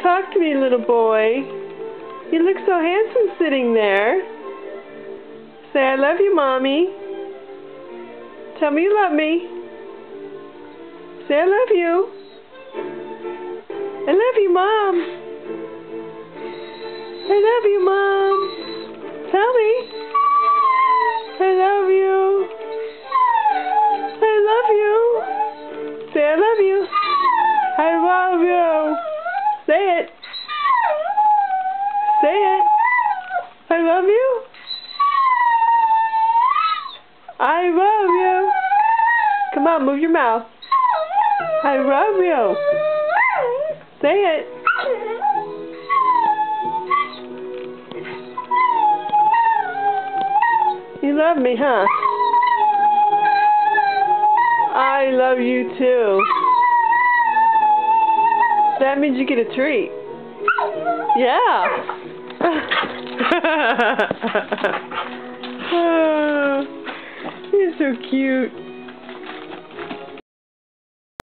Talk to me, little boy. You look so handsome sitting there. Say, I love you, Mommy. Tell me you love me. Say, I love you. I love you, Mom. I love you, Mom. Tell me. I love you. I love you. Say, I love you. I love you. Say it. Say it. I love you. I love you. Come on, move your mouth. I love you. Say it. You love me, huh? I love you too. That means you get a treat. Yeah. You're so cute.